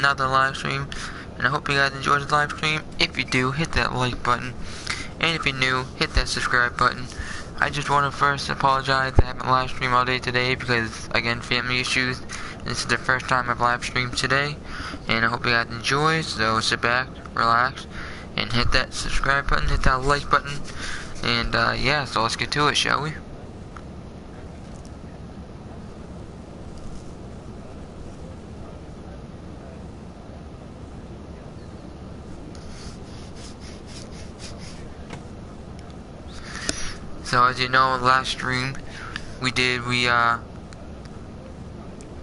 another live stream, and I hope you guys enjoyed the live stream. If you do, hit that like button, and if you're new, hit that subscribe button. I just want to first apologize I haven't live streamed all day today because, again, family issues. This is the first time I've live streamed today, and I hope you guys enjoy. So sit back, relax, and hit that subscribe button, hit that like button, and yeah, so let's get to it, shall we? So as you know, last stream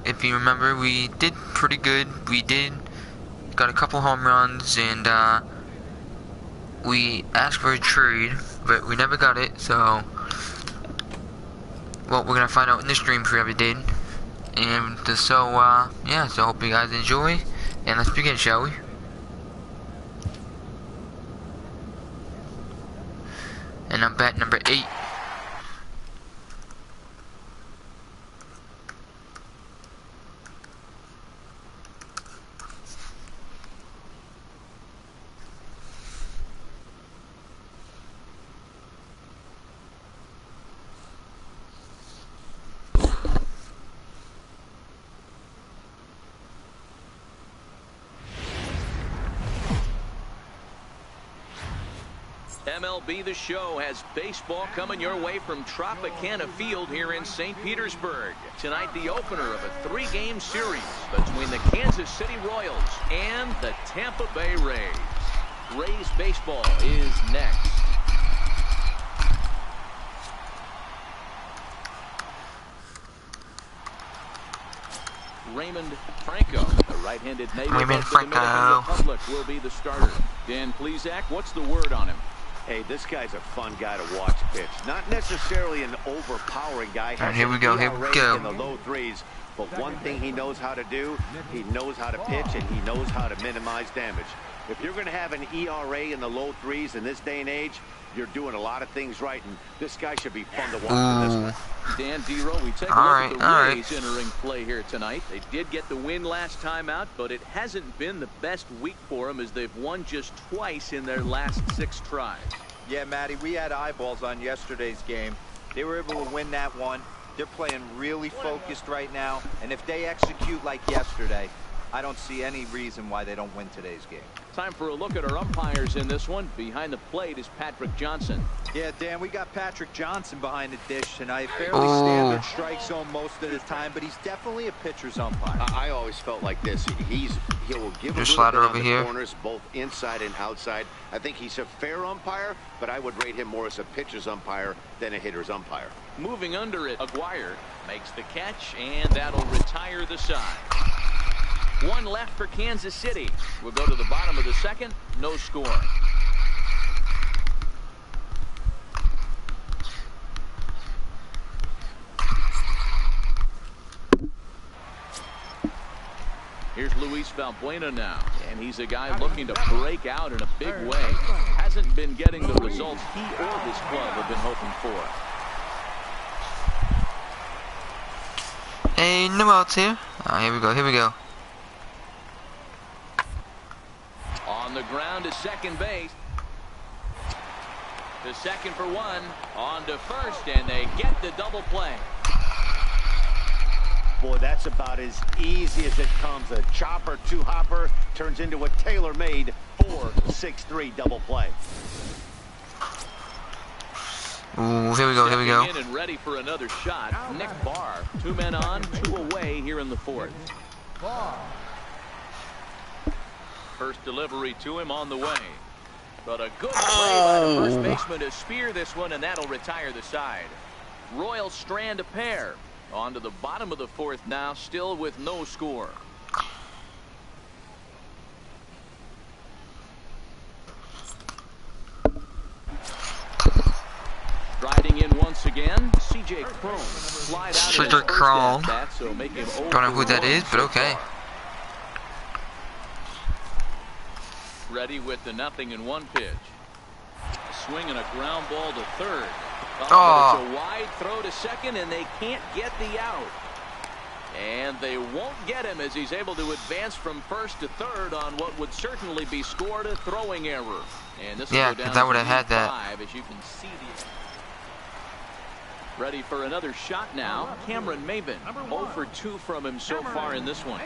if you remember, we did pretty good. We got a couple home runs, and we asked for a trade, but we never got it. So, well, we're gonna find out in this stream if we ever did. And so, yeah. So I hope you guys enjoy, and let's begin, shall we? And I'm bat number 8. MLB The Show has baseball coming your way from Tropicana Field here in St. Petersburg. Tonight, the opener of a 3-game series between the Kansas City Royals and the Tampa Bay Rays. Rays baseball is next. Raymond Franco, the right-handed native of the Dominican Republic, will be the starter. Dan Plesac, what's the word on him? Hey, this guy's a fun guy to watch pitch. Not necessarily an overpowering guy. All right, here we go. In the low threes, but one thing he knows how to do, he knows how to pitch, and he knows how to minimize damage. If you're going to have an ERA in the low threes in this day and age, you're doing a lot of things right, and this guy should be fun to watch in this one. Dan Dero, we take a look at the Rays entering play here tonight. They did get the win last time out, but it hasn't been the best week for them as they've won just twice in their last 6 tries. Yeah, Matty, we had eyeballs on yesterday's game. They were able to win that one. They're playing really focused right now, and if they execute like yesterday, I don't see any reason why they don't win today's game. Time for a look at our umpires in this one. Behind the plate is Patrick Johnson. Yeah, Dan, we got Patrick Johnson behind the dish tonight. Fairly standard strike zone most of the time, but he's definitely a pitcher's umpire. I always felt like this. He'll give a Just little bit over on the here. corners, both inside and outside. I think he's a fair umpire, but I would rate him more as a pitcher's umpire than a hitter's umpire. Moving under it, Aguirre makes the catch, and that'll retire the side. 1 left for Kansas City. We'll go to the bottom of the second. No score. Here's Luis Valbuena now, and he's a guy looking to break out in a big way. Hasn't been getting the results he or his club have been hoping for. Hey, no outs here. Here we go. Here we go. On the ground to second base. To second for 1. On to first, and they get the double play. Boy, that's about as easy as it comes. A chopper, 2-hopper turns into a tailor-made 4-6-3 double play. Ooh, here we go. Here we go. In and ready for another shot. Nick Barr, 2 men on, 2 away here in the 4th. First delivery to him on the way. But a good play by the first baseman to spear this one, and that'll retire the side. Royals strand a pair. On to the bottom of the 4th now, still with no score. Riding in once again, C.J. Cron. Slide out C.J. Cron. So make him Don't know who that is, but okay. Ready with the 0-1 pitch. A swing and a ground ball to third. But it's a wide throw to second, and they can't get the out. And they won't get him as he's able to advance from first to third on what would certainly be scored a throwing error. And this will go down I would have had that. 5, as you can see ready for another shot now. Cameron Maven, 0 for 2 from him so far in this one.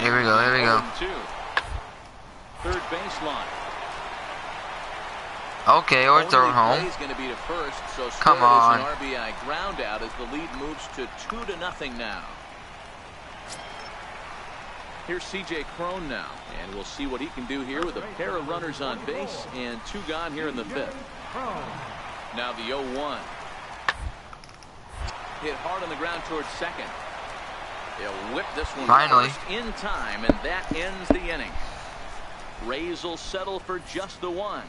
Here we go, here we go. Third baseline. Okay, or throw it home. Going to be to first, so come on. An RBI ground out as the lead moves to 2-0 now. Here's C.J. Cron now, and we'll see what he can do here with a pair of runners on base and 2 gone here in the 5th. Now the 0-1. Hit hard on the ground towards second. They'll whip this one finally first in time, and that ends the inning. Rays will settle for just the 1.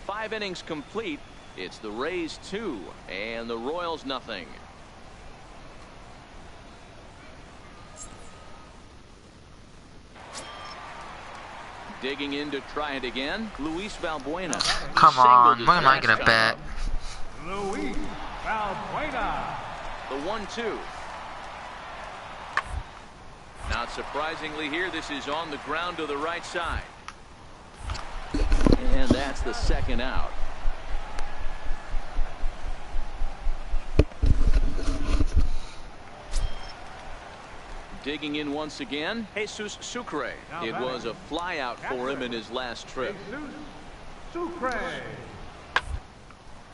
5 innings complete. It's the Rays 2 and the Royals nothing. Digging in to try it again, Luis Valbuena. Come on, when am I gonna bat? Luis Valbuena. The 1-2. Not surprisingly here, this is on the ground to the right side. And that's the second out. Digging in once again, Jesus Sucre. It was a fly out for him in his last trip. Sucre.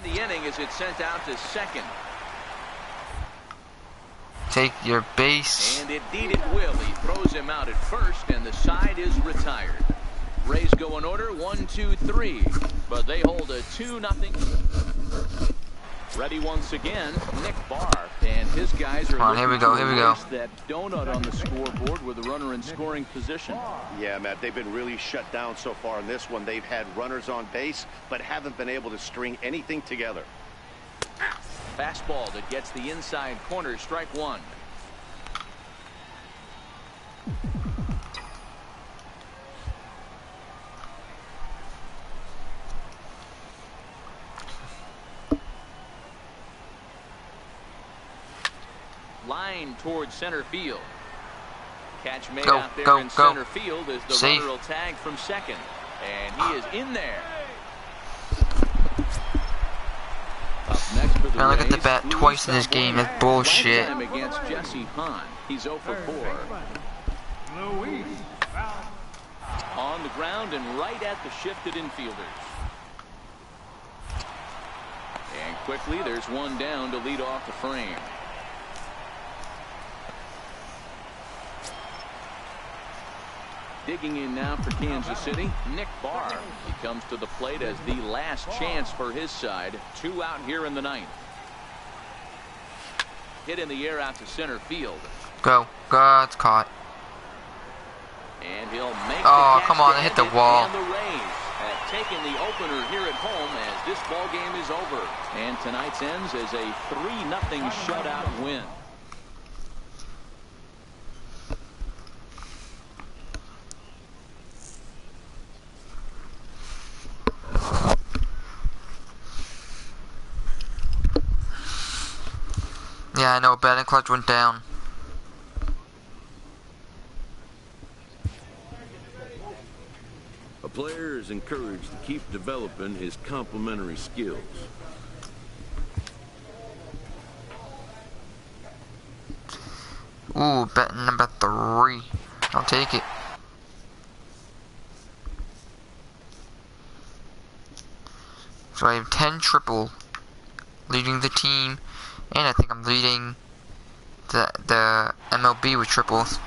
The inning as it's sent out to second. Take your base. And indeed it will. He throws him out at first, and the side is retired. Rays go in order, 1, 2, 3. But they hold a 2-0. Ready once again, Nick Barr, and his guys are here we go, here we go. That donut on the scoreboard with a runner in scoring position. Yeah, Matt, they've been really shut down so far in this one. They've had runners on base, but haven't been able to string anything together. Fastball that gets the inside corner, strike 1. Line towards center field. Catch made out there in center field as the runner will tag from second. And he is in there. Up next for the Now look at the bat twice in this game. That's bullshit. Against Jesse Hahn. He's 0 for 4. On the ground and right at the shifted infielders. And quickly there's one down to lead off the frame. Digging in now for Kansas City, Nick Barr. He comes to the plate as the last chance for his side. 2 out here in the 9th. Hit in the air out to center field. Go. God, it's caught. And he'll make the come on, hit the wall. And the Rays have taken the opener here at home as this ball game is over. And tonight's ends as a 3-0 shutout win. Yeah, I know, batting clutch went down. A player is encouraged to keep developing his complementary skills. Ooh, batting number 3. I'll take it. So I have 10 triple, leading the team, and I think I'm leading the MLB with triples.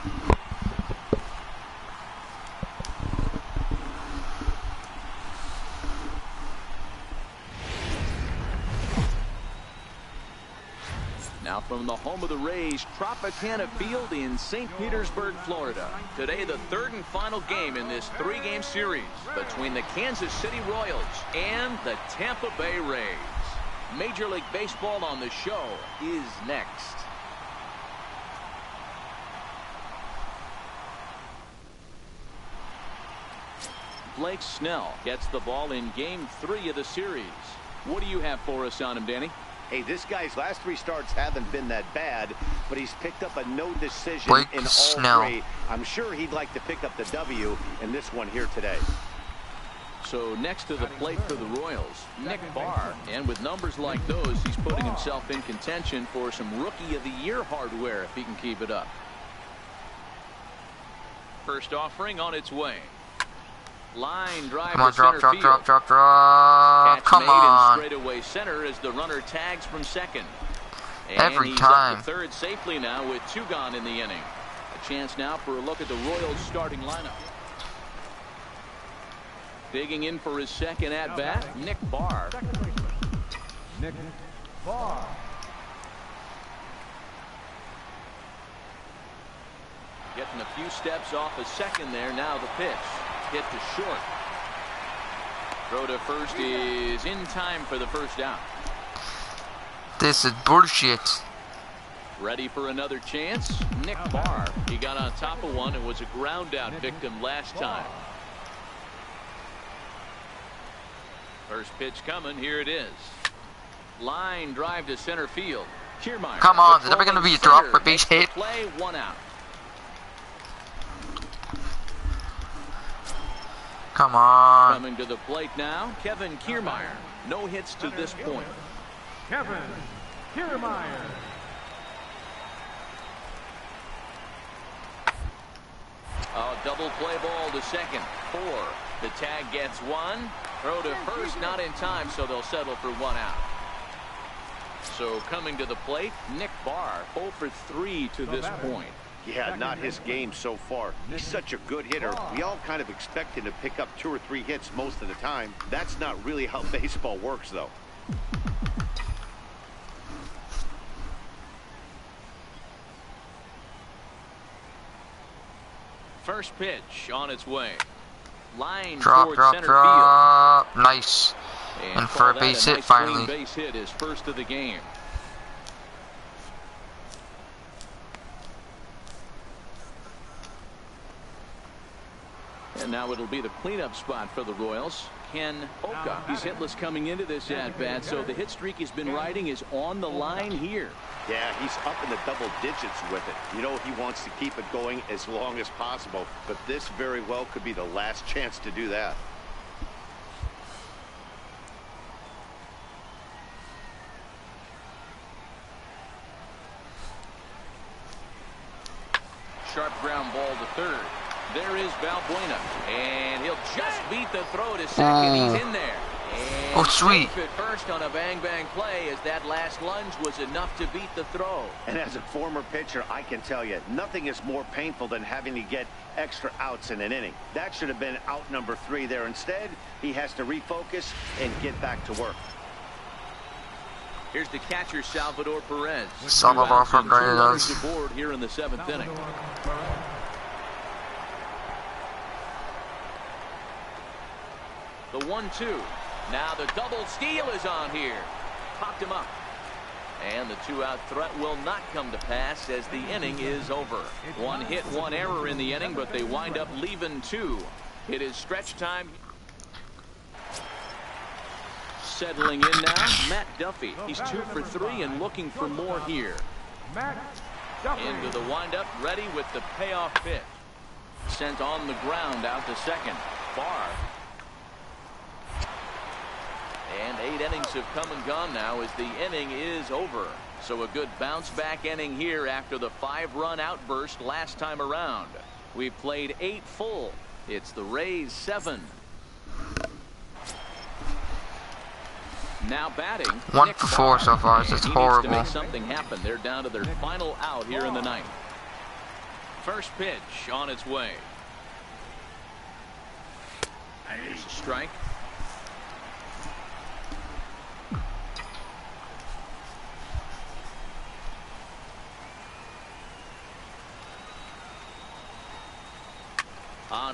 Now from the home of the Rays, Tropicana Field in St. Petersburg, Florida. Today, the 3rd and final game in this 3-game series between the Kansas City Royals and the Tampa Bay Rays. Major League Baseball on the Show is next. Blake Snell gets the ball in Game 3 of the series. What do you have for us on him, Danny? Hey, this guy's last 3 starts haven't been that bad, but he's picked up a no decision Blake in all Snell. 3. I'm sure he'd like to pick up the W in this one here today. So next to the plate for the Royals, Nick Barr. And with numbers like those, he's putting himself in contention for some Rookie of the Year hardware if he can keep it up. First offering on its way. Line drive Come on, to drop. Catch Come made on. in straightaway center as the runner tags from second. And Every he's time. up to third safely now with 2 gone in the inning. A chance now for a look at the Royals starting lineup. Digging in for his second at bat, Nick Barr. Nick Barr. Getting a few steps off a second there. Now the pitch. Hit to short. Throw to first is in time for the first out. This is bullshit. Ready for another chance? Nick Barr. He got on top of one and was a ground out victim last time. First pitch coming. Here it is. Line drive to center field. Kiermaier. Come on, there's never going to be a drop for base hit. Play, 1 out. Come on. Coming to the plate now, Kevin Kiermaier. No hits to this point. Kevin Kiermaier. A double play ball to second. 4. The tag gets 1. Throw to first, not in time, so they'll settle for 1 out. So coming to the plate, Nick Barr, 0 for 3 to this point. Yeah, not his game so far. He's such a good hitter. We all kind of expect him to pick up 2 or 3 hits most of the time. That's not really how baseball works, though. First pitch on its way. Line Drop. toward center Nice. field. And for a base hit, finally. Base hit is first of the game. And now it'll be the cleanup spot for the Royals. Ken Oka. He's hitless coming into this at-bat, so the hit streak he's been riding is on the line here. Yeah, he's up in the double digits with it. You know, he wants to keep it going as long as possible, but this very well could be the last chance to do that. Sharp ground ball to third. There is Valbuena, and he'll just beat the throw to second. He's in there. And Oh, sweet. safe at first on a bang-bang play as that last lunge was enough to beat the throw. And as a former pitcher, I can tell you, nothing is more painful than having to get extra outs in an inning. That should have been out number 3 there. Instead, he has to refocus and get back to work. Here's the catcher, Salvador Perez. Salvador Two outs and 2 runners Perez. aboard here in the 7th inning. The 1-2. Now the double steal is on here. Popped him up. And the 2-out threat will not come to pass as the inning is over. 1 hit, 1 error in the inning, but they wind up leaving 2. It is stretch time. Settling in now, Matt Duffy. He's 2 for 3 and looking for more here. Matt Duffy. Into the windup, ready with the payoff pitch. Sent on the ground out to second. Barr. And 8 innings have come and gone now as the inning is over. So a good bounce back inning here after the 5-run outburst last time around. We've played 8 full. It's the Rays 7. Now batting. 1 Nick for 4 Barr. so far. This is And he needs horrible. to make something happen. They're down to their final out here in the 9th. First pitch on its way. There's a strike.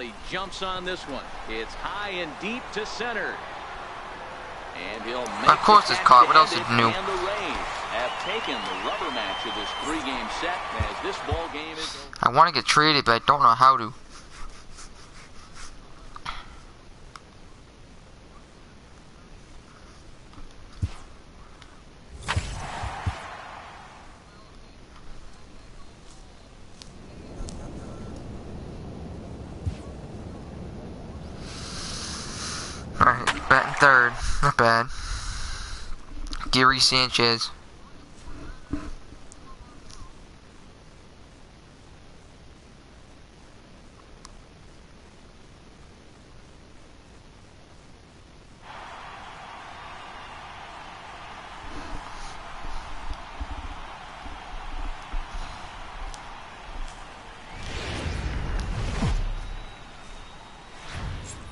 He jumps on this one. It's high and deep to center. And he'll make Of course it's caught. What else is is new? And the Rays have taken the rubber match of this 3-game set as this ball game is over. I want to get traded, but I don't know how to. batting third. Not bad. Gary Sanchez.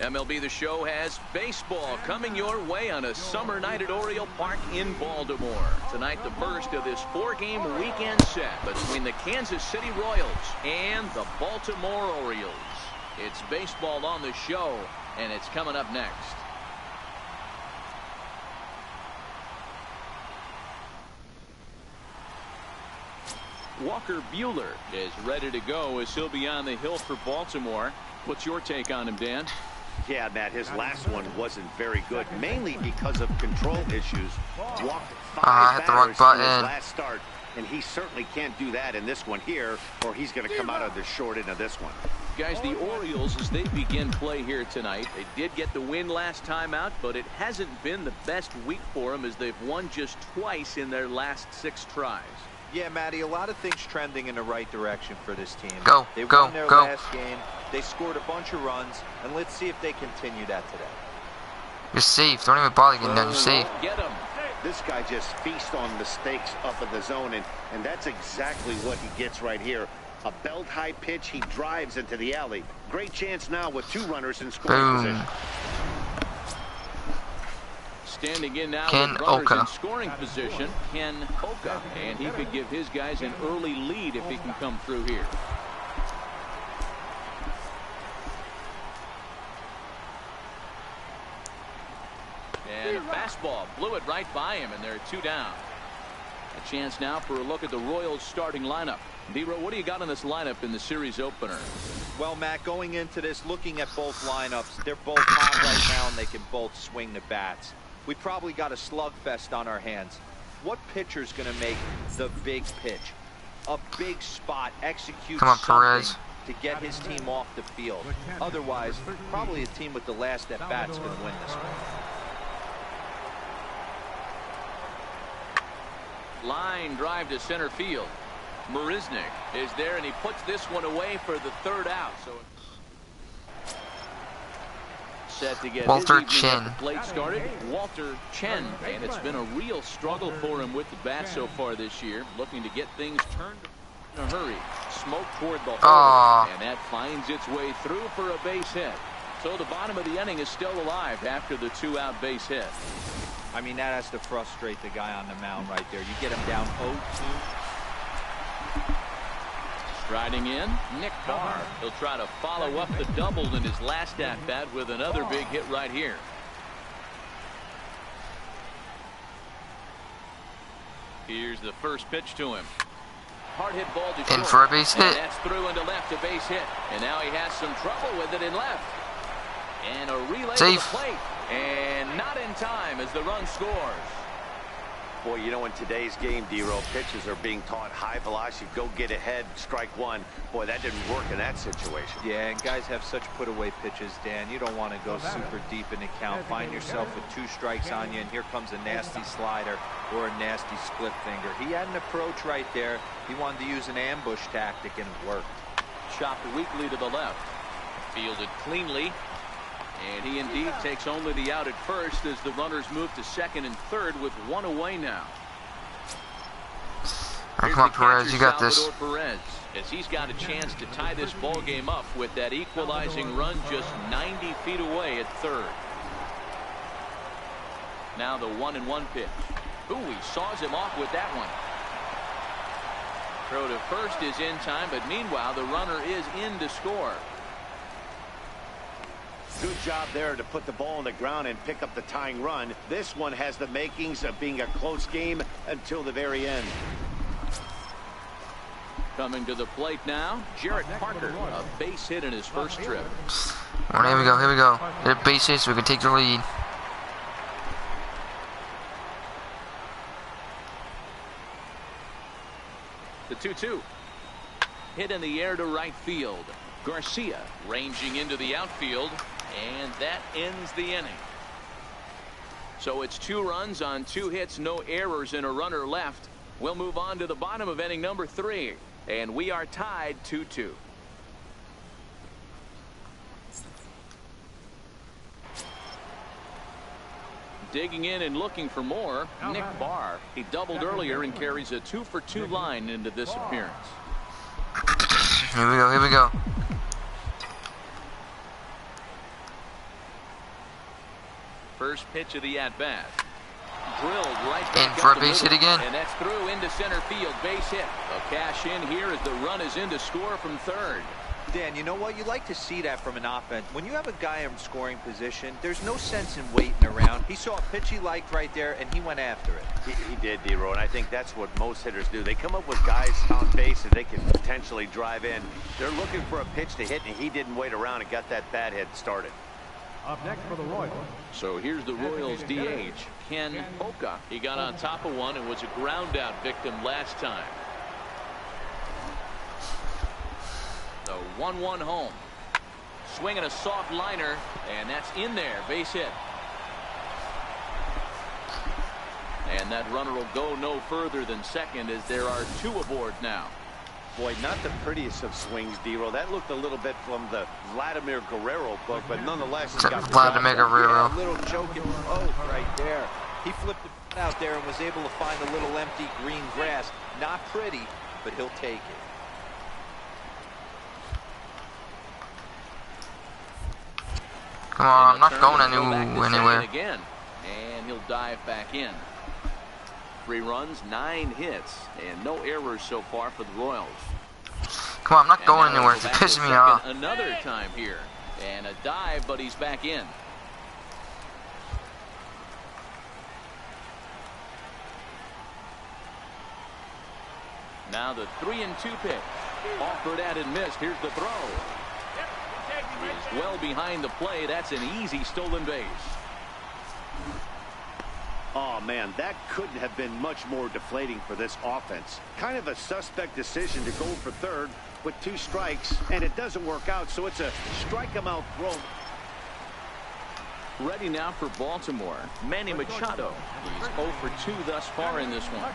MLB The Show has baseball coming your way on a summer night at Oriole Park in Baltimore. Tonight, the first of this 4-game weekend set between the Kansas City Royals and the Baltimore Orioles. It's baseball on the show, and it's coming up next. Walker Buehler is ready to go as he'll be on the hill for Baltimore. What's your take on him, Dan? Yeah, Matt, his last one wasn't very good, mainly because of control issues. Walked 5 batters in his last start, and he certainly can't do that in this one here, or he's going to come out of the short end of this one. Guys, the Orioles, as they begin play here tonight, they did get the win last time out, but it hasn't been the best week for them as they've won just twice in their last 6 tries. Yeah, Matty, a lot of things trending in the right direction for this team. They won their last game. They scored a bunch of runs, and let's see if they continue that today. You're safe. Don't even bother getting down. You're safe. Get him. This guy just feasts on mistakes up in the zone, and that's exactly what he gets right here. A belt-high pitch, he drives into the alley. Great chance now with 2 runners in scoring position. Standing in now Ken with runners Oka. in scoring position, Ken Oka. And he could give his guys an early lead if he can come through here. And a fastball blew it right by him, and they're 2 down. A chance now for a look at the Royals starting lineup. D-Row, what do you got in this lineup in the series opener? Well, Matt, going into this, looking at both lineups, they're both hot right now, and they can both swing the bats. We probably got a slugfest on our hands. What pitcher's going to make the big pitch? A big spot, execute something Perez. to get his team off the field. Otherwise, probably a team with the last at bat's going to win this one. Line drive to center field. Marisnik is there, and he puts this one away for the 3rd out. So set to get Walter his evening Chen. at the plate started. Walter Chen, and it's been a real struggle for him with the bat so far this year, looking to get things turned in a hurry. Smoke toward the hole, and that finds its way through for a base hit. So the bottom of the inning is still alive after the 2-out base hit. I mean, that has to frustrate the guy on the mound right there. You get him down 0-2. Striding in, Nick Barr. He'll try to follow up the double in his last at-bat with another big hit right here. Here's the first pitch to him. Hard hit ball to short. In for a base hit. And that's through into left, a base hit. And now he has some trouble with it in left. And a relay to the plate. And not in time as the run scores. Boy, you know, in today's game, D-Row, pitchers are being taught high velocity, go get ahead, strike one. Boy, that didn't work in that situation. Yeah, and guys have such put-away pitches, Dan. You don't want to go super deep in the count. Find yourself with 2 strikes on you, and here comes a nasty slider or a nasty split finger. He had an approach right there. He wanted to use an ambush tactic, and it worked. Chopped weakly to the left. Fielded cleanly. And he indeed takes only the out at first as the runners move to 2nd and 3rd with 1 away now. Come on, Perez, you got this. Perez, as he's got a chance to tie this ball game up with that equalizing run just 90 feet away at 3rd. Now the 1-1 pitch. Ooh, he saws him off with that one. Throw to first is in time, but meanwhile the runner is in to score. Good job there to put the ball on the ground and pick up the tying run. This one has the makings of being a close game until the very end. Coming to the plate now, Jarrett Parker, a base hit in his first trip. Well, here we go, here we go. They're base hits, so we can take the lead. The 2-2. Hit in the air to right field. Garcia ranging into the outfield, and that ends the inning. So it's 2 runs on 2 hits, no errors, and a runner left. We'll move on to the bottom of inning number 3, and we are tied 2-2. Digging in and looking for more, Nick Barr. He doubled earlier and carries a 2-for-2 line into this appearance. Here we go, here we go. First pitch of the at-bat. Drilled right back In for a up the base hit middle, again. and that's through into center field. Base hit. A cash in here as the run is in to score from third. Dan, you know what? You like to see that from an offense. When you have a guy in scoring position, there's no sense in waiting around. He saw a pitch he liked right there, and he went after it. He did, D-Row, and I think that's what most hitters do. They come up with guys on base that they can potentially drive in. They're looking for a pitch to hit, and he didn't wait around and got that bat hit started. Up next for the Royals. So here's the Royals DH, Ken Oka. He got on top of one and was a ground out victim last time. The 1-1 home. Swinging a soft liner, and that's in there. Base hit. And that runner will go no further than second as there are 2 aboard now. Boy, not the prettiest of swings, D-Row. That looked a little bit from the Vladimir Guerrero book, but nonetheless, he got Vladimir Guerrero. Yeah, a little choking right there. He flipped it out there and was able to find a little empty green grass. Not pretty, but he'll take it. Come on, I'm not going anywhere. Again, and he'll dive back in. 3 runs, 9 hits, and no errors so far for the Royals. Come on, I'm not going anywhere. It's pissing me off. Another time here, and a dive, but he's back in. Now the 3-2 pitch. Offered at and missed. Here's the throw. He's well behind the play. That's an easy stolen base. Oh, man, that couldn't have been much more deflating for this offense. Kind of a suspect decision to go for third with 2 strikes, and it doesn't work out, so it's a strike-him-out throw. Ready now for Baltimore, Manny Machado. He's 0 for 2 thus far in this one.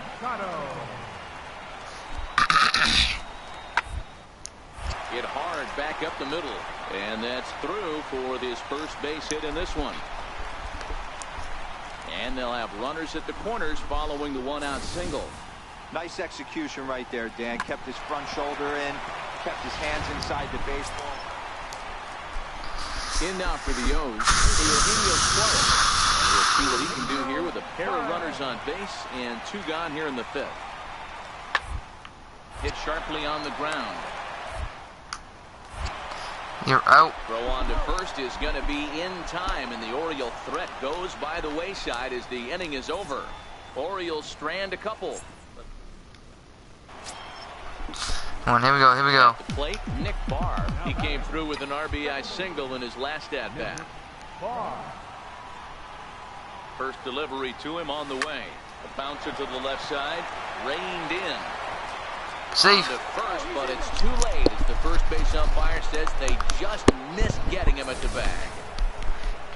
Hit hard back up the middle, and that's through for this first base hit in this one. And they'll have runners at the corners following the 1-out single. Nice execution right there, Dan. Kept his front shoulder in, kept his hands inside the baseball. In now for the O's, Eugenio Suarez. And we'll see what he can do here with a pair of runners on base and 2 gone here in the 5th. Hit sharply on the ground. You're out. Throw on to first is going to be in time, and the Oriole threat goes by the wayside as the inning is over. Orioles strand a couple. Come on, here we go, here we go. At the plate, Nick Barr. He came through with an RBI single in his last at-bat. First delivery to him on the way. A bouncer to the left side, reined in. Safe. To first, but it's too late as the first base umpire says they just missed getting him at the bag.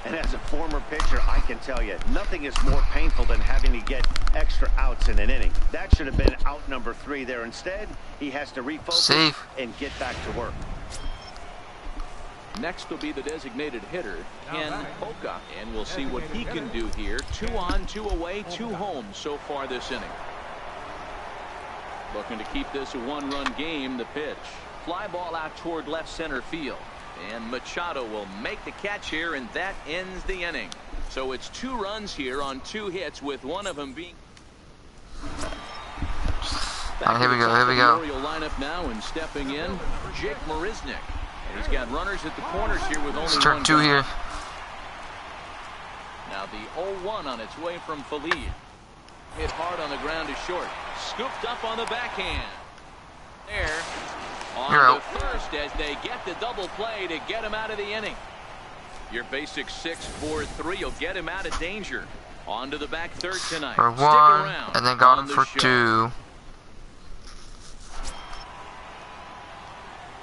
And as a former pitcher, I can tell you, nothing is more painful than having to get extra outs in an inning. That should have been out number 3 there. Instead, he has to refocus and get back to work. Next will be the designated hitter, Ken Oka, and we'll see what he can do here. 2 on, 2 away, 2 home so far this inning. Looking to keep this a 1-run game. The pitch. Fly ball out toward left center field. And Machado will make the catch here, and that ends the inning. So it's 2 runs here on 2 hits, with one of them being... Here we go, here we go. Oriole lineup now, and stepping in, Jake Marisnick. And he's got runners at the corners here with only Let's turn 1 2 here. Now the 0-1 on its way from Feliz. Hit hard on the ground to short. Scooped up on the backhand. There. On to first as they get the double play to get him out of the inning. Your basic 6-4-3 will get him out of danger. On to the back third tonight. For 1, and then got him for 2.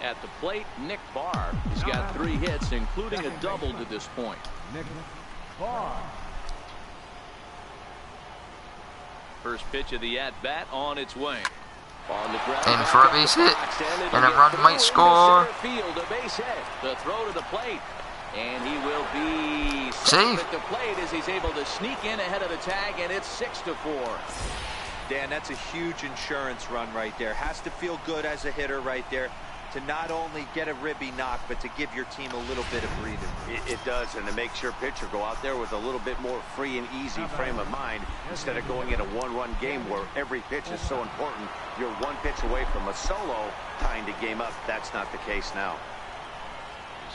At the plate, Nick Barr. He's got 3 hits, including a double to this point. Nick Barr. First pitch of the at-bat on its way. On the ground, and for a base hit, and a run might score. Field, a base hit. The throw to the plate, and he will be safe at the plate as he's able to sneak in ahead of the tag, and it's 6-4. Dan, that's a huge insurance run right there. Has to feel good as a hitter right there to not only get a ribby knock, but to give your team a little bit of breathing. It does, and it makes your pitcher go out there with a little bit more free and easy frame of mind instead of going in a one-run game where every pitch is so important. You're one pitch away from a solo tying the game up. That's not the case now.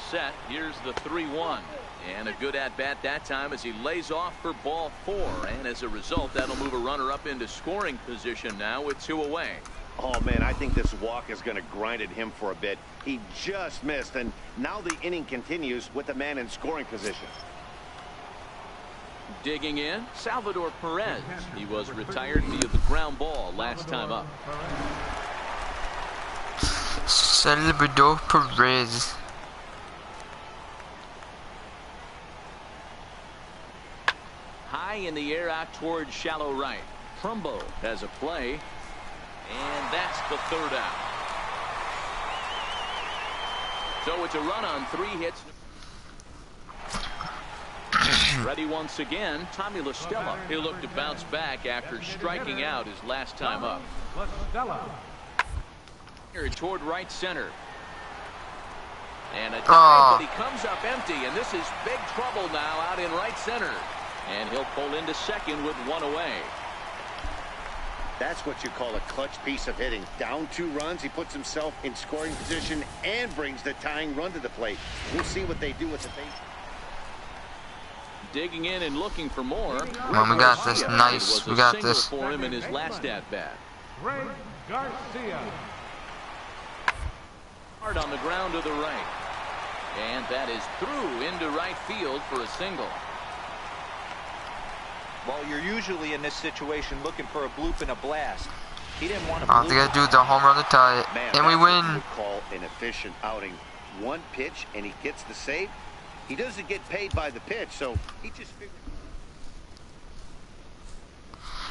Set. Here's the 3-1. And a good at-bat that time as he lays off for ball 4. And as a result, that'll move a runner up into scoring position now with 2 away. Oh, man, I think this walk is going to grind at him for a bit. He just missed, and now the inning continues with the man in scoring position. Digging in, Salvador Perez. He was retired via the ground ball last time up. Salvador Perez. High in the air out towards shallow right. Trumbo has a play. And that's the 3rd out. So it's a run on 3 hits. Ready once again, Tommy La Stella. He'll look to bounce back after striking out his last time up. Here toward right center. And a dive, but he comes up empty, and this is big trouble now out in right center. And he'll pull into second with 1 away. That's what you call a clutch piece of hitting. Down 2 runs, he puts himself in scoring position and brings the tying run to the plate. We'll see what they do with the base. Digging in and looking for more. Well, we got this. Nice. We got this. For him in his last at bat. Greg Garcia. Hard on the ground to the right. And that is through into right field for a single. Well, you're usually in this situation looking for a bloop and a blast. He didn't want to. All they gotta do the home run to tie it, Man, and we win. What you would call an efficient outing. 1 pitch and he gets the save. He doesn't get paid by the pitch, so he just figured.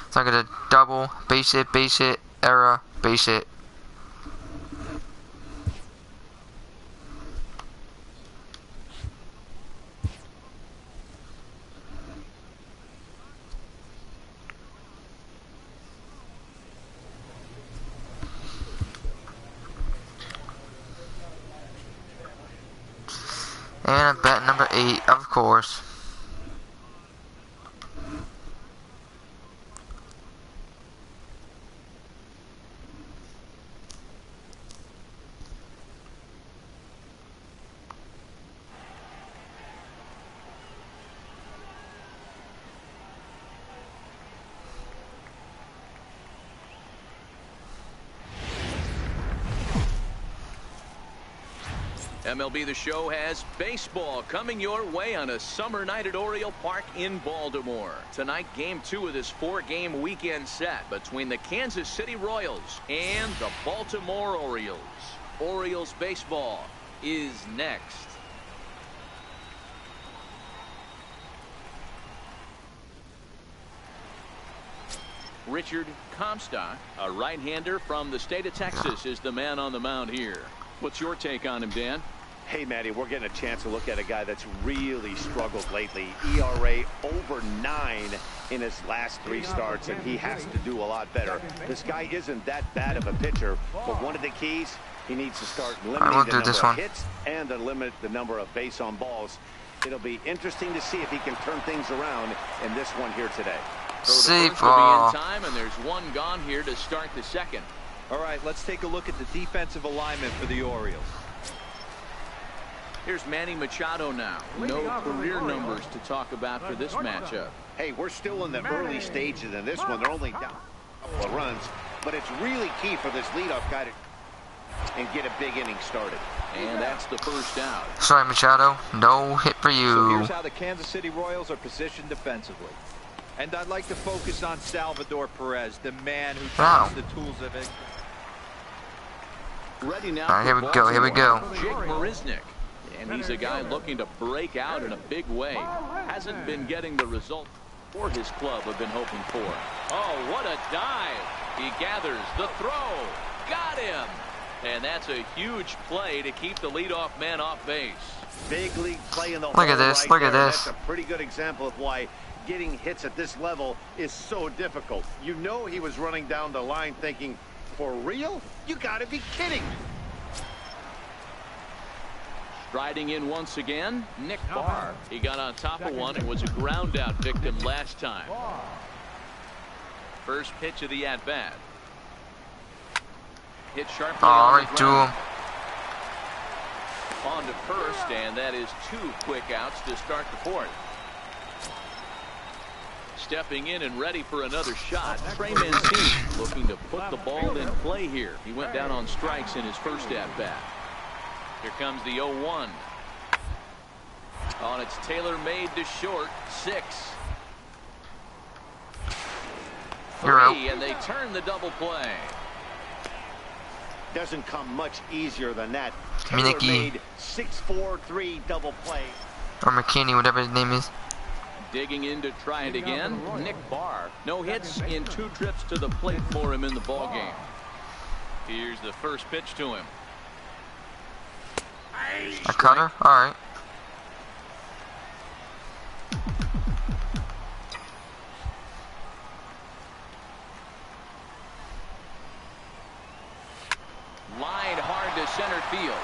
So I got a double, base hit, error, base hit. And bet number 8, of course. MLB The Show has baseball coming your way on a summer night at Oriole Park in Baltimore. Tonight, game 2 of this 4-game weekend set between the Kansas City Royals and the Baltimore Orioles. Orioles baseball is next. Richard Comstock, a right-hander from the state of Texas, is the man on the mound here. What's your take on him, Dan? Hey, Matty, we're getting a chance to look at a guy that's really struggled lately. ERA over 9 in his last 3 starts, and he has to do a lot better. This guy isn't that bad of a pitcher, but one of the keys, he needs to start limiting the number of hits and to limit the number of base on balls. It'll be interesting to see if he can turn things around in this one here today. So the first will be in time, and there's 1 gone here to start the second. All right, let's take a look at the defensive alignment for the Orioles. Here's Manny Machado now. No career numbers to talk about for this matchup. Hey, we're still in the early stages in this one. They're only down a couple of runs, but it's really key for this leadoff guy to and get a big inning started. And that's the first out. Sorry, Machado. No hit for you. So here's how the Kansas City Royals are positioned defensively. And I'd like to focus on Salvador Perez, the man who has the tools of it. Ready now. All right, here we go. Here we go. Jake Marisnick. And he's a guy looking to break out in a big way. Hasn't been getting the result. or his club have been hoping for. Oh, what a dive. He gathers the throw. Got him. And that's a huge play to keep the leadoff man off base. Big league play in the Look at this. Look at this. That's a pretty good example of why getting hits at this level is so difficult. You know he was running down the line thinking, for real? You gotta be kidding me. Striding in once again, Nick Barr. He got on top of one and was a ground out victim last time. First pitch of the at-bat. Hit sharply on the ground. On to first, and that is 2 quick outs to start the fourth. Stepping in and ready for another shot, Trey Mancini looking to put the ball in play here. He went down on strikes in his first at-bat. Here comes the 0-1. On its tailor-made to short, 6. 3, and they turn the double play. Doesn't come much easier than that. Mickey. Tailor-made 6-4-3 double play. Or McKinney, whatever his name is. Digging in to try it again, Nick Barr. No hits in 2 trips to the plate for him in the ballgame. Here's the first pitch to him. A cutter? Alright. Line hard to center field.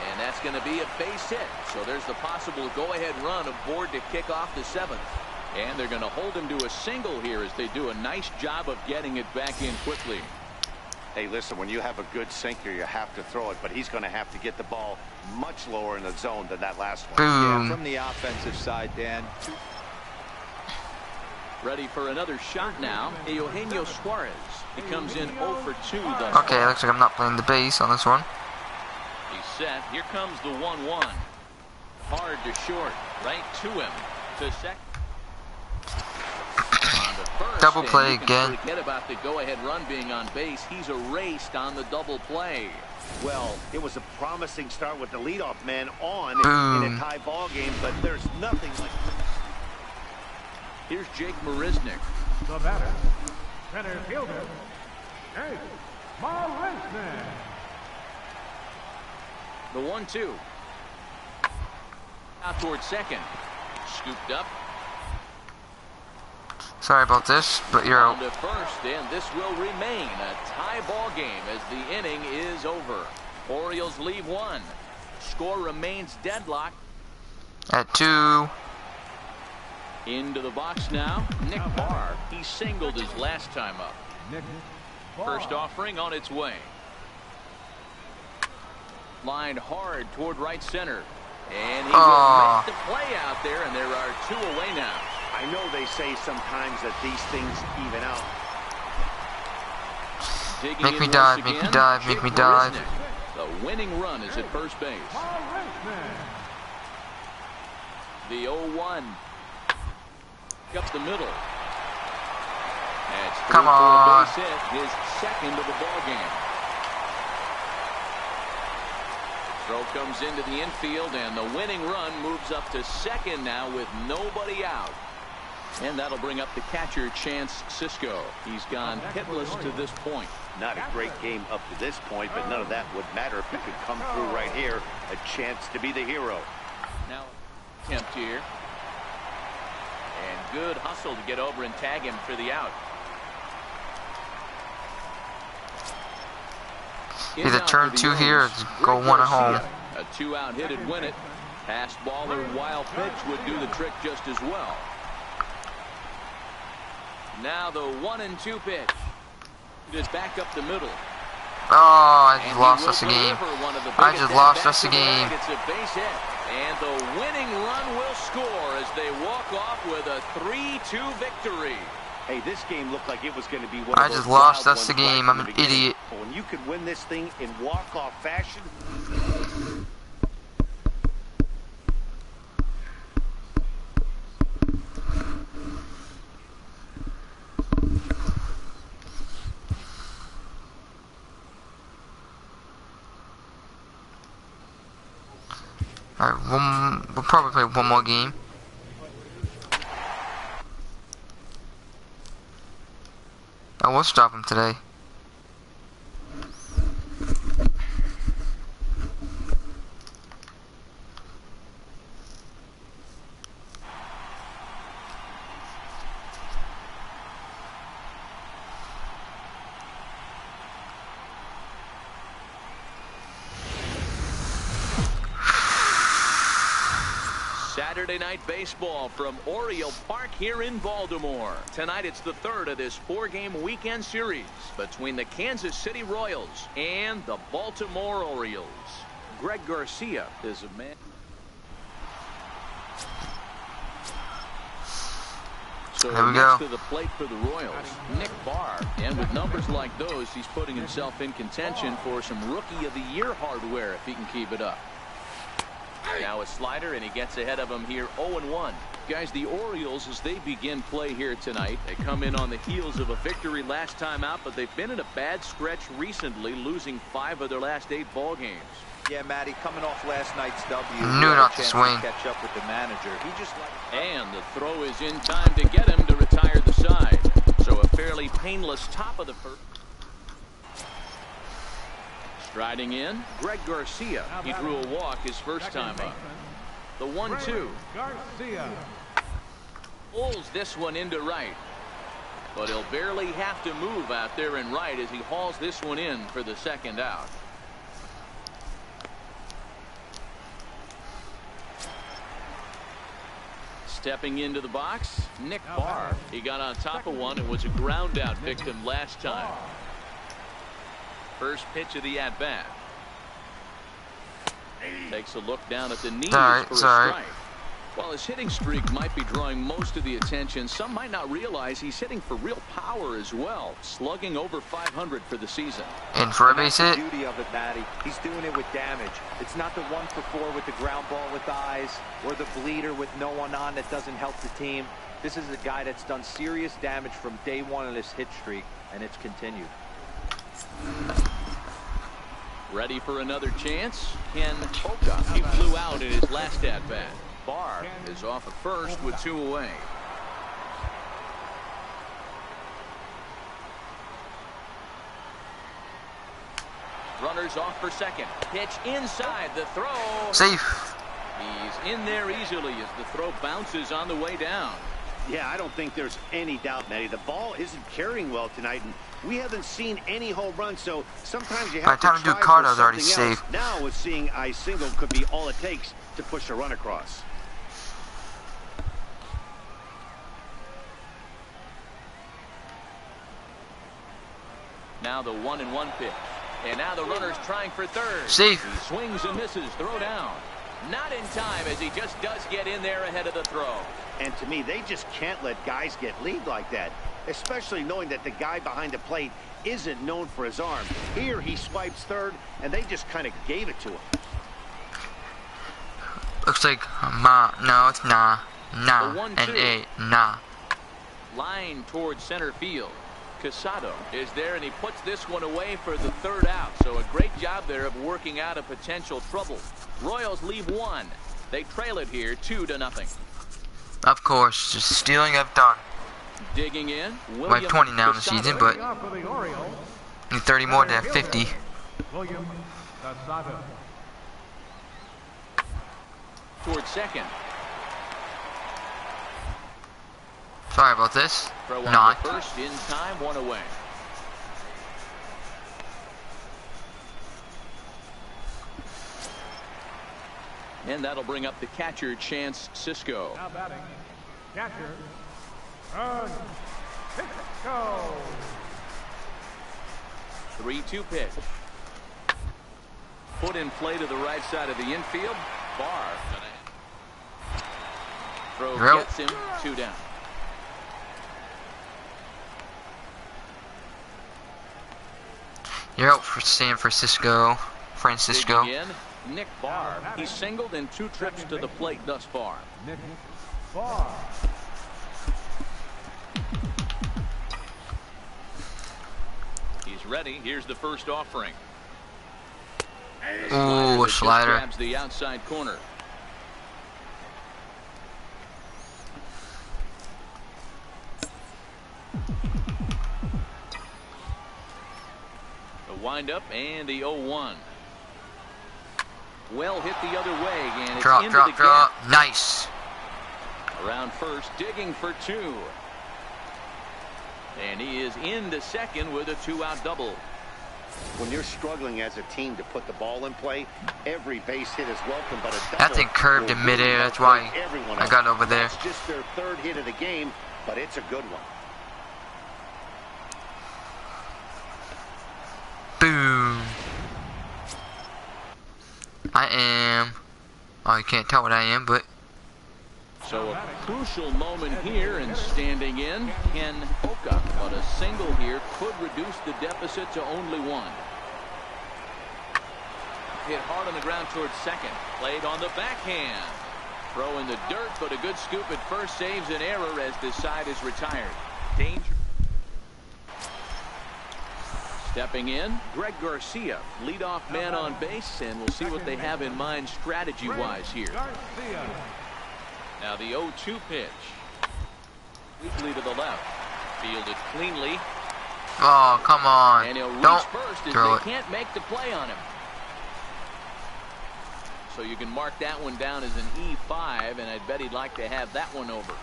And that's going to be a base hit. So there's the possible go-ahead run aboard to kick off the 7th. And they're going to hold him to a single here as they do a nice job of getting it back in quickly. Hey, listen, when you have a good sinker, you have to throw it, but he's going to have to get the ball much lower in the zone than that last one. Boom. Yeah, from the offensive side, Dan. Ready for another shot now, Eugenio Suarez. He comes in 0 for 2 thus Okay, far. looks like I'm not playing the base on this one. He's set. Here comes the 1-1. Hard to short. Right to him. To second. Double play again. Forget about the go-ahead run being on base. He's erased on the double play. Well, it was a promising start with the leadoff man on in a tie ball game, but there's nothing like. Here's Jake Marisnick. The batter, center fielder, Jake Marisnick. The 1-2. Out towards second. Scooped up. Sorry about this, but you're On out. to first, and this will remain a tie ball game as the inning is over. Orioles leave 1. Score remains deadlocked. At 2. Into the box now, Nick Barr. He singled his last time up. First offering on its way. Lined hard toward right center. And he will make the play out there, and there are 2 away now. I know they say sometimes that these things even out. Make me dive, make me dive, make me dive. The winning run is at first base. The 0-1. Up the middle. That's Come on. for a base hit, his second of the ball game. Throw comes into the infield, and the winning run moves up to second now with nobody out. And that'll bring up the catcher, Chance Sisco. He's gone hitless to this point. Not a great game up to this point, but none of that would matter if he could come through right here. A chance to be the hero. Now, attempt here. And good hustle to get over and tag him for the out. Either turn 2 here or go 1 at home. A 2-out hit'd win it. Pass ball or wild pitch would do the trick just as well. Now the 1-2 pitch. Just back up the middle. Oh, I just lost us a game. I just lost us a game. It's a base hit. And the winning run will score as they walk off with a 3-2 victory. Hey, this game looked like it was going to be one I of those just lost wild us the ones right game. from I'm the an beginning. idiot. But when you could win this thing in walk-off fashion. Alright, we'll probably play 1 more game. I will stop him today. Saturday Night Baseball from Oriole Park here in Baltimore. Tonight it's the third of this 4-game weekend series between the Kansas City Royals and the Baltimore Orioles. Greg Garcia is a man. So next to the plate for the Royals, Nick Barr. And with numbers like those, he's putting himself in contention for some Rookie of the Year hardware if he can keep it up. Now a slider, and he gets ahead of him here 0-1. Guys, the Orioles, as they begin play here tonight, they come in on the heels of a victory last time out, but they've been in a bad stretch recently, losing 5 of their last 8 ball games. Yeah, Matty, coming off last night's W, knew not to swing. Catch up with the manager. He just and the throw is in time to get him to retire the side. So a fairly painless top of the first. Striding in, Greg Garcia. He drew a walk his first time up. The 1-2. Garcia pulls this one into right, but he'll barely have to move out there in right as he hauls this one in for the second out. Stepping into the box, Nick Barr. He got on top of one and was a ground out victim last time. First pitch of the at-bat. Takes a look down at the knees for a strike. While his hitting streak might be drawing most of the attention, some might not realize he's hitting for real power as well, slugging over 500 for the season. And for a base hit. The beauty of it, Matty, he's doing it with damage. It's not the 1-for-4 with the ground ball with eyes or the bleeder with no one on that doesn't help the team. This is a guy that's done serious damage from day one of this hit streak, and it's continued. Ready for another chance? Ken Oka. He flew out in his last at-bat. Barr is off at first with 2 away. Runners off for second. Pitch inside, the throw. Safe. He's in there easily as the throw bounces on the way down. Yeah, I don't think there's any doubt, Matty. The ball isn't carrying well tonight, and we haven't seen any home runs, so sometimes you have to try for Carter's already something else. safe. Now with seeing I single could be all it takes to push a run across. Now the 1-1 pitch. And now the runner's trying for third. Safe. He swings and misses. Throw down. Not in time as he just does get in there ahead of the throw. And to me, they just can't let guys get lead like that, especially knowing that the guy behind the plate isn't known for his arm. Here he swipes third, and they just kind of gave it to him. Looks like no, it's nah, and a nah. Line towards center field. Casado is there, and he puts this one away for the third out. So a great job there of working out a potential trouble. Royals leave 1. They trail it here 2-0. Of course, just stealing I've done. Digging in, Like 20 now in the season, but need 30 more to have 50. William Casado. Towards second. Sorry about this. Throw on Not. the first in time, 1 away. And that'll bring up the catcher, Chance Sisco. Now batting, catcher, Cisco. 3-2 pitch. Put in play to the right side of the infield. Barr. Throw gets him 2 down. You're out for San Francisco. Digging in, Nick Barr. He's singled in 2 trips to the plate thus far. Nick Barr. He's ready. Here's the first offering. Ooh, a slider. Grabs the outside corner. Windup and the 0-1. Well hit the other way, and it's Drop, into drop, the drop. gap. Nice. Around first, digging for 2. And he is into second with a 2-out double. When you're struggling as a team to put the ball in play, every base hit is welcome, but a double That thing curved in midair. That's why I got over there. It's just their 3rd hit of the game, but it's a good one. Boom. I am. Oh, you can't tell what I am, but. So a crucial moment here, and standing in, Ken Hoka. But a single here could reduce the deficit to only 1. Hit hard on the ground towards second. Played on the backhand. Throw in the dirt, but a good scoop at first saves an error as this side is retired. Danger. Stepping in, Greg Garcia, leadoff man on base, and we'll see what they have in mind strategy-wise here. Now the 0-2 pitch. Weakly to the left. Fielded cleanly. Oh, come on. And he'll reach Don't first as throw they it. can't make the play on him. So you can mark that one down as an E5, and I'd bet he'd like to have that one over.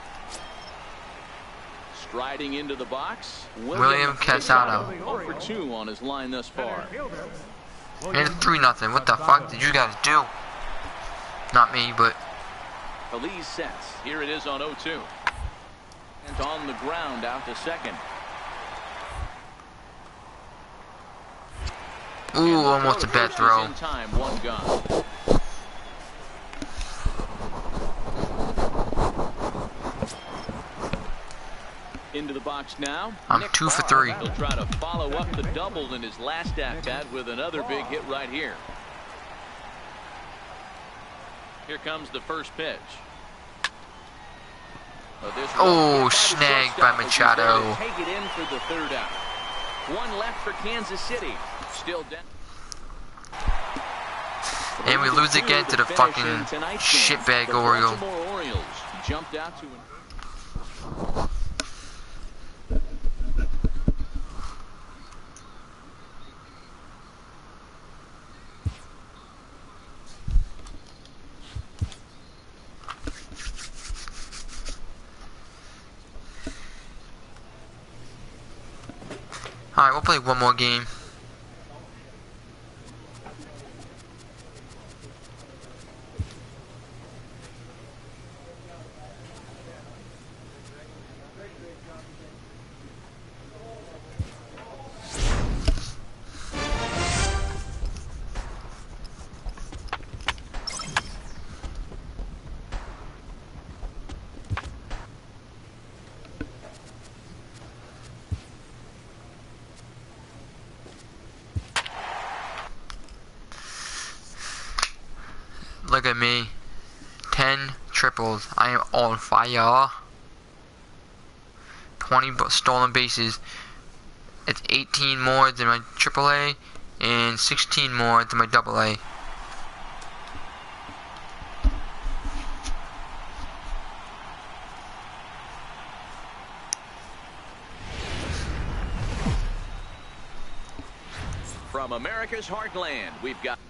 Striding into the box, William Casado. 0 for 2 on his line thus far. And it's 3-0. What the fuck did you guys do? Not me, but. Feliz sets. Here it is on 0-2. And on the ground out to second. Ooh, almost a bad throw. In time, 1 gone. Into the box now. I'm Nick 2 for Barr. 3. He'll try to follow up the double in his last at-bat with another big hit right here. Here comes the first pitch. Oh, snagged by Machado. Take it in for the 3rd out. 1 left for Kansas City. Still down. And we lose again to the fucking shitbag Oriole. Orioles jumped out to an Alright, we'll play one more game. Look at me. 10 triples. I am on fire. 20 stolen bases. It's 18 more than my AAA and 16 more than my AA. From America's heartland, we've got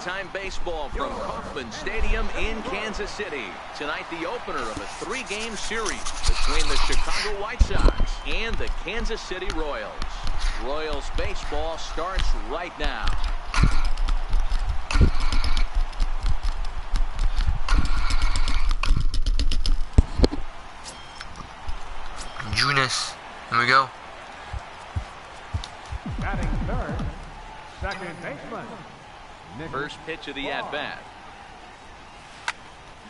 nighttime baseball from Kauffman Stadium in Kansas City. Tonight, the opener of a 3-game series between the Chicago White Sox and the Kansas City Royals. Royals baseball starts right now. Junis. Here we go. Batting third, second baseman. First pitch of the at-bat.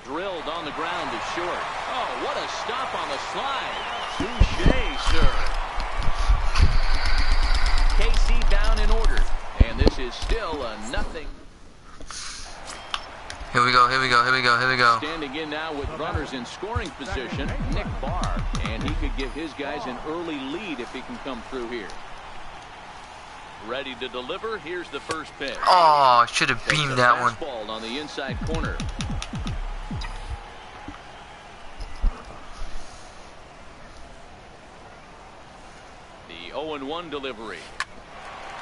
Drilled on the ground to short. Oh, what a stop on the slide. Touché, sir. KC down in order. And this is still a nothing. Here we go, here we go, here we go, here we go. Standing in now with runners in scoring position, Nick Barr. And he could give his guys an early lead if he can come through here. Ready to deliver. Here's the first pitch. Oh, should have beamed that one. Fastball on the inside corner. The 0-1 delivery.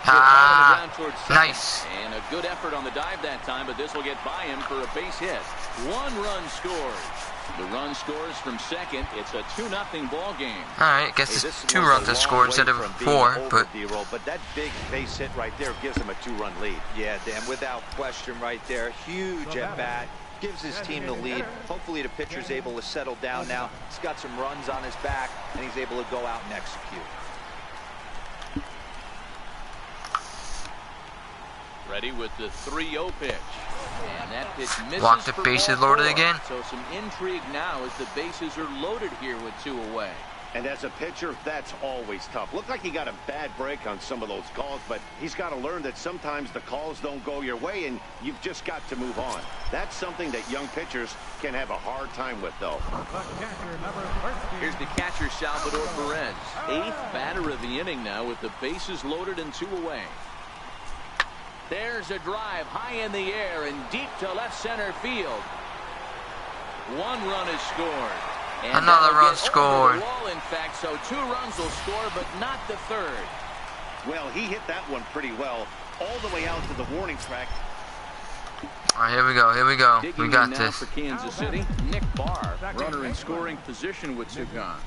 Ah, nice. And a good effort on the dive that time, but this will get by him for a base hit. 1 run scores. The run scores from second. It's a 2-0 ball game. Alright, guess it's 2 runs to score instead of 4, but that big base hit right there gives him a 2-run lead. Yeah, Dan, without question right there. Huge at bat. Gives his team the lead. Hopefully the pitcher's able to settle down now. He's got some runs on his back, and he's able to go out and execute. Ready with the 3-0 pitch. And that pitch misses. Block the for bases ball loaded 4. again. So some intrigue now as the bases are loaded here with 2 away. And as a pitcher, that's always tough. Looked like he got a bad break on some of those calls, but he's got to learn that sometimes the calls don't go your way, and you've just got to move on. That's something that young pitchers can have a hard time with, though. Here's the catcher, Salvador Perez. 8th batter of the inning now with the bases loaded and 2 away. There's a drive high in the air and deep to left center field. 1 run is scored. And another run scored. Wall, in fact, so 2 runs will score, but not the 3rd. Well, he hit that one pretty well, all the way out to the warning track. Alright, here we go, here we go. Digging We got in now this. for Kansas City, Nick Barr, runner in scoring position with 2 gone.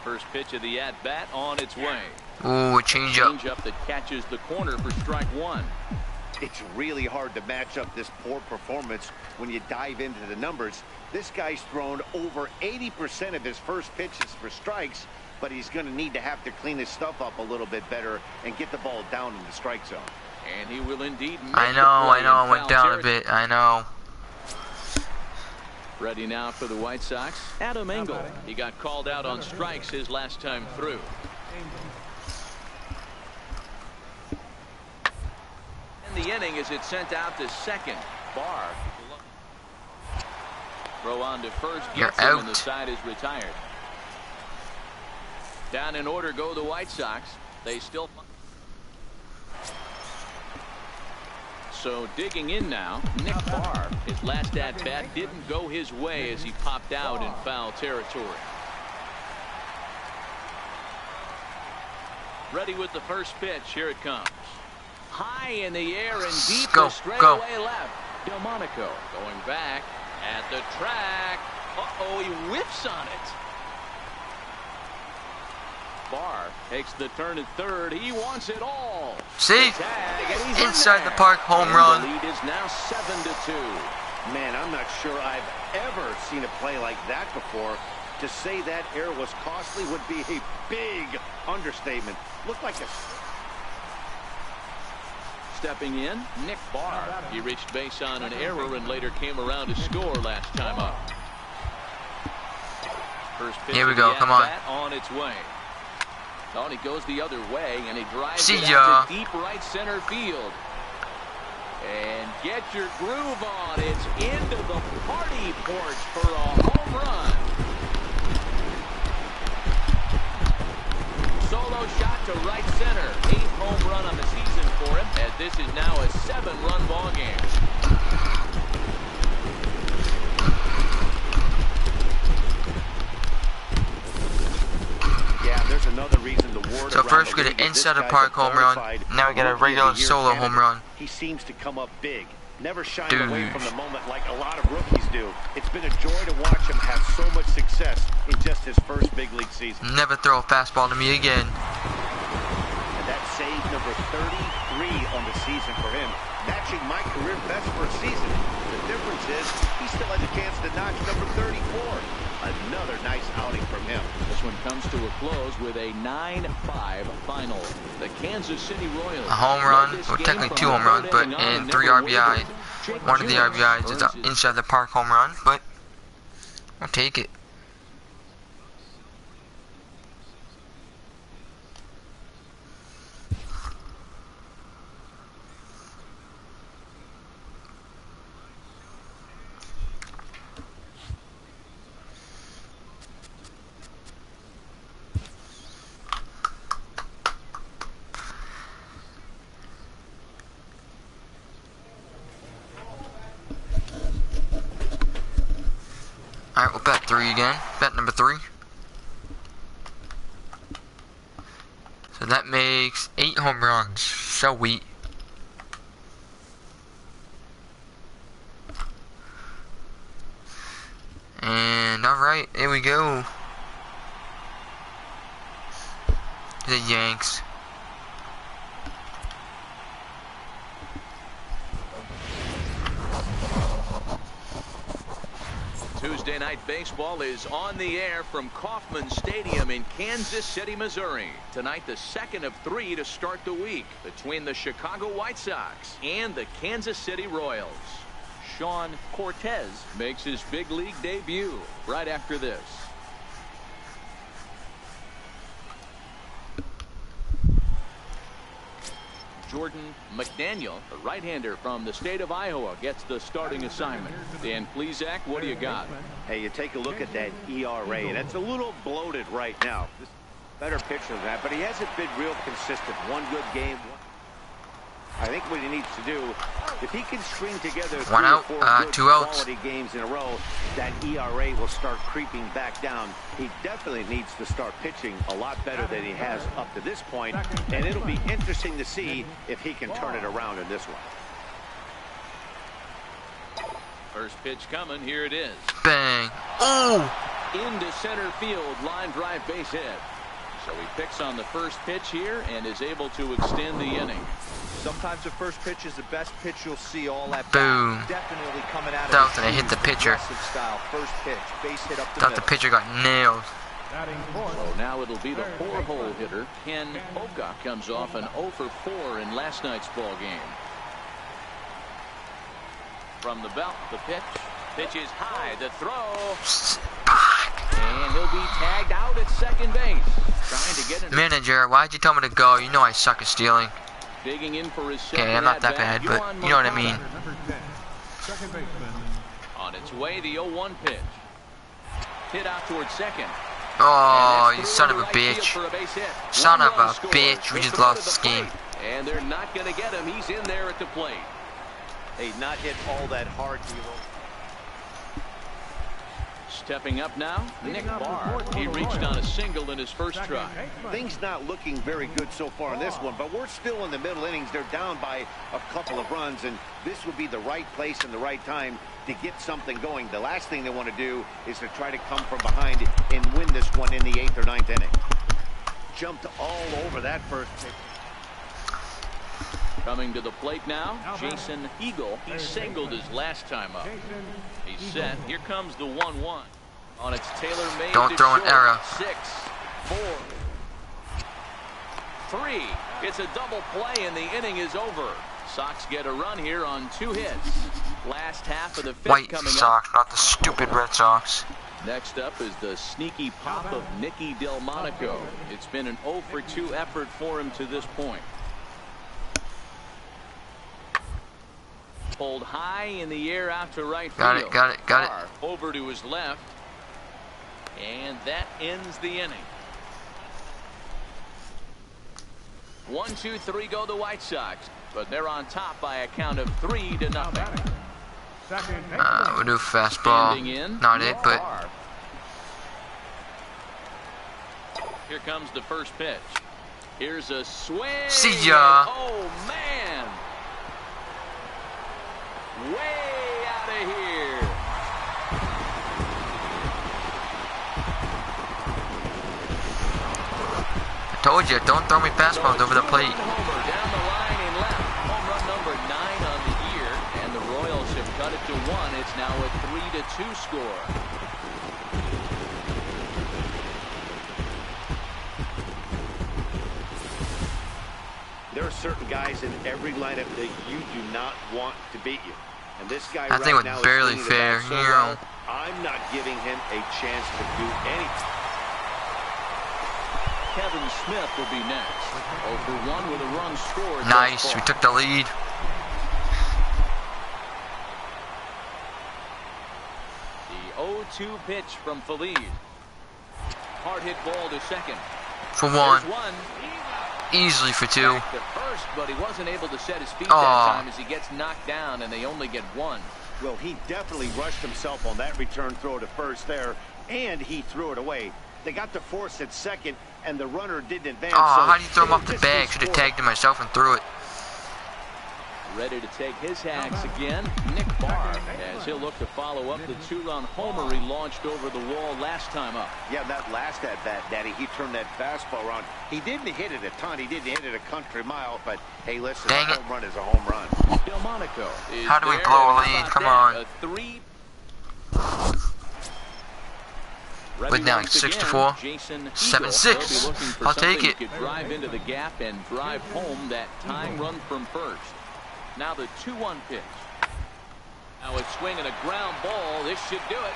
First pitch of the at-bat on its way. Ooh, a changeup. Changeup that catches the corner for strike 1. It's really hard to match up this poor performance when you dive into the numbers. This guy's thrown over 80% of his first pitches for strikes, but he's going to need to have to clean his stuff up a little bit better and get the ball down in the strike zone. And he will indeed make I the know, play in went foul down a territory. bit, I know. Ready now for the White Sox, Adam Engel. He got called out on strikes his last time through. And the inning as it's sent out to second. Barr. Throw on to first. You're Gets him, and the out. side is retired. Down in order go the White Sox. They still. So digging in now, Nick Barr. His last at-bat didn't go his way as he popped out in foul territory. Ready with the first pitch. Here it comes. High in the air and deep Go, to straightaway left. Delmonico going back at the track. Uh-oh, he whiffs on it. Barr takes the turn at third. He wants it all. See? Tag, and he's in Inside the there. park home And run. The lead is now 7-2. Man, I'm not sure I've ever seen a play like that before. To say that error was costly would be a big understatement. Looked like a... Stepping in, Nick Barr. He reached base on an error and later came around to score last time up. First pitch Here we of the go, come on. at-bat on its way. Oh, and he goes the other way, and he drives See it ya. out to deep right center field. And get your groove on. It's into the party porch for a home run. Solo shot to right center. 8th home run on the season for him, as this is now a 7-run ball game. Yeah, there's another reason the word So around first the we get league an is this inside the guy's park a home run. bona fide Now we get a rookie of regular the year solo home candidate. run. He seems to come up big. Never shied Dude. away from the moment like a lot of rookies do. It's been a joy to watch him have so much success in just his first big league season. Never throw a fastball to me again. And that's save number 33 on the season for him, matching my career best for a season. The difference is he still has a chance to notch number 34. Another nice outing from him. This one comes to a close with a 9-5 final. The Kansas City Royals. A home run, well technically 2 home runs, but and 3 RBIs. One of the RBIs is an inside the park home run, but I'll take it. Alright, we'll bet 3 again. Bet number 3. So that makes 8 home runs. Sweet. And alright, here we go. The Yanks. Tuesday Night Baseball is on the air from Kauffman Stadium in Kansas City, Missouri. Tonight, the second of 3 to start the week between the Chicago White Sox and the Kansas City Royals. Sean Cortez makes his big league debut right after this. Jordan McDaniel, the right-hander from the state of Iowa, gets the starting assignment. Dan Plesac, what do you got? Hey, you take a look at that ERA, and it's a little bloated right now. This better pitcher than that, but he hasn't been real consistent. One good game. I think what he needs to do, if he can string together 3 or 4 good 2 outs. quality games in a row, that ERA will start creeping back down. He definitely needs to start pitching a lot better than he has up to this point, and it'll be interesting to see if he can turn it around in this one. First pitch coming. Here it is. Bang. Oh! Into center field. Line drive base hit. So he picks on the first pitch here and is able to extend the inning. Sometimes the first pitch is the best pitch you'll see all at Boom. bat. Definitely coming out of That was gonna hit the pitcher. Style. First pitch, base hit up the Thought the pitcher got nailed. So now it'll be the 4-hole hitter. Ken Oka comes off an 0 for 4 in last night's ball game. From the belt, the pitch. Pitch is high. The throw. And he'll be tagged out at second base. Trying to get in. Manager, why'd you tell me to go? You know I suck at stealing. Digging in for his Okay, I'm not that bad, but you know what I mean. On its way, the 0-1 pitch. Hit out towards second. Oh, you son of a bitch. Son of a bitch. We just lost this game. And they're not going to get him. He's in there at the plate. Hey, not hit all that hard, Hero. Stepping up now, Nick Barr. He reached on a single in his first try. Things not looking very good so far in this one, but we're still in the middle innings. They're down by a couple of runs, and this would be the right place and the right time to get something going. The last thing they want to do is to try to come from behind and win this one in the 8th or 9th inning. Jumped all over that first pitch. Coming to the plate now, Jason Eagle. He singled his last time up. He's set. Here comes the 1-1. On its tailor-made. Don't throw an error. 6, 4, 3. It's a double play, and the inning is over. Sox get a run here on 2 hits. Last half of the 5th White coming Sox, up. not the stupid Red Sox. Next up is the sneaky pop of Nicky Delmonico. It's been an 0 for 2 effort for him to this point. Pulled high in the air out to right field. Got it. Over to his left. And that ends the inning. 1, 2, 3 go the White Sox. But they're on top by a count of 3-0. We'll do fastball. Not it, but here comes the first pitch. Here's a swing. See ya. Oh, man. Way out of here. I told you, don't throw me fastballs over the plate. Homer down the line and left. Home run number 9 on the year, and the Royals have cut it to 1. It's now a 3-2 score. There are certain guys in every lineup that you do not want to beat you. And this guy I think right it now was is barely swinging the fair. bat so well, I'm not giving him a chance to do anything. Kevin Smith will be next. 0 for 1 with a run scored. Nice, we took the lead. The 0-2 pitch from Feliz. Hard hit ball to second. For 1. There's 1. Easily for 2. Back to first, but he wasn't able to set his feet that time as he gets knocked down, and they only get 1. Well, he definitely rushed himself on that return throw to first there, and he threw it away. They got to force at second, and the runner didn't advance. Oh, so how do you throw him off the just bag? Should have tagged him myself and threw it. Ready to take his hacks again, Nick Barr, as he'll look to follow up the two-run homer he launched over the wall last time up. Yeah, that last at-bat, Daddy, he turned that fastball around. He didn't hit it a ton. He didn't hit it a country mile, but, hey, listen, Dang a it. home run is a home run. Delmonico is How do we there, blow a and how lead? about Come that? on. A three. With now 6-4, 7-6. I'll take it. Could drive into the gap and drive home that tying run from first. Now the 2-1 pitch. Now it's swinging a ground ball. This should do it.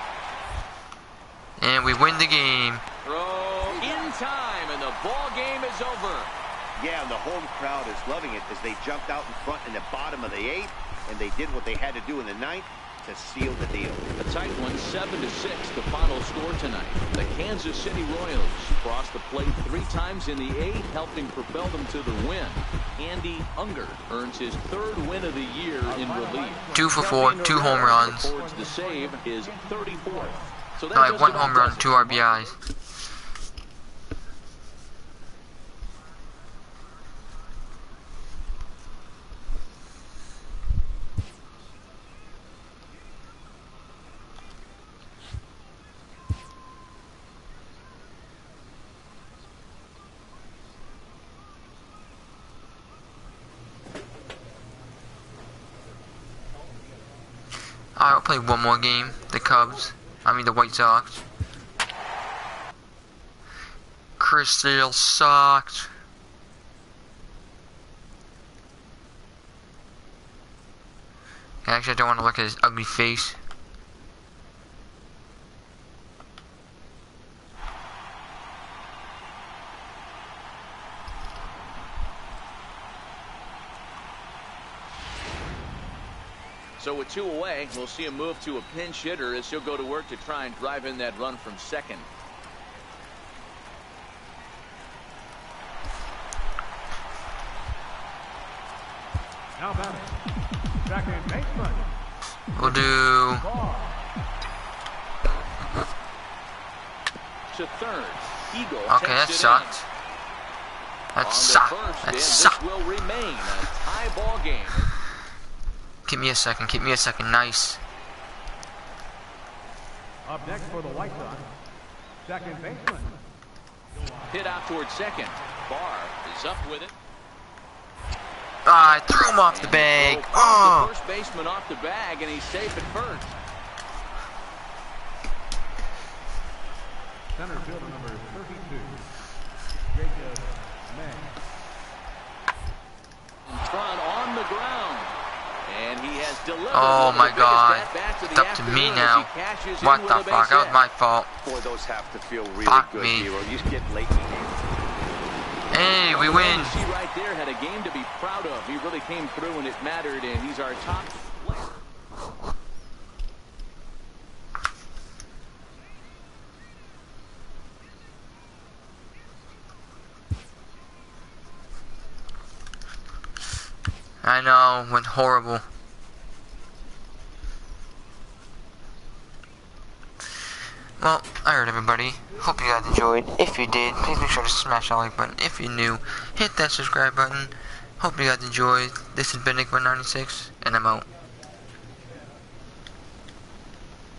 And we win the game. Throw in time, and the ball game is over. Yeah, and the home crowd is loving it as they jumped out in front in the bottom of the 8th, and they did what they had to do in the 9th to seal the deal. A tight one, 7-6, the final score tonight. The Kansas City Royals crossed the plate 3 times in the 8th, helping propel them to the win. Andy Unger earns his 3rd win of the year in relief. 2 for 4, 2 home runs. Records the save his 34th. So No, I have 1 home run, 2 RBIs. I'll play one more game. The White Sox. Chris Sale sucked. Actually, I don't want to look at his ugly face. So with 2 away, we'll see him move to a pinch hitter as he'll go to work to try and drive in that run from second. Now batting, second baseman. We'll do To third, Eagle. okay, that takes it sucked. in. That On to sucked. first, That and this sucked. will remain a tie ball game. Give me a second. Give me a second. Nice. Up next for the White Sox, second baseman. Hit out towards second. Barr is up with it. Ah, I threw him off the bag. The Oh. first baseman off the bag, and he's safe at first. Center fielder number 32, Jacob May. In front on the ground. And he has delivered. Oh one of my the biggest God. at-bats of It's the up to me afternoon as now. he cashes in What with the a base fuck? That was hit. my fault. Boy, those have to feel really Fuck good, me. Hero. You get late in the game. Hey, we Well, win. you see right there, had a game to be proud of. He really came through when it mattered, and he's our top player. I know, went horrible. Well, alright everybody, hope you guys enjoyed. If you did, please make sure to smash that like button. If you're new, hit that subscribe button. Hope you guys enjoyed. This has been Nick196, and I'm out.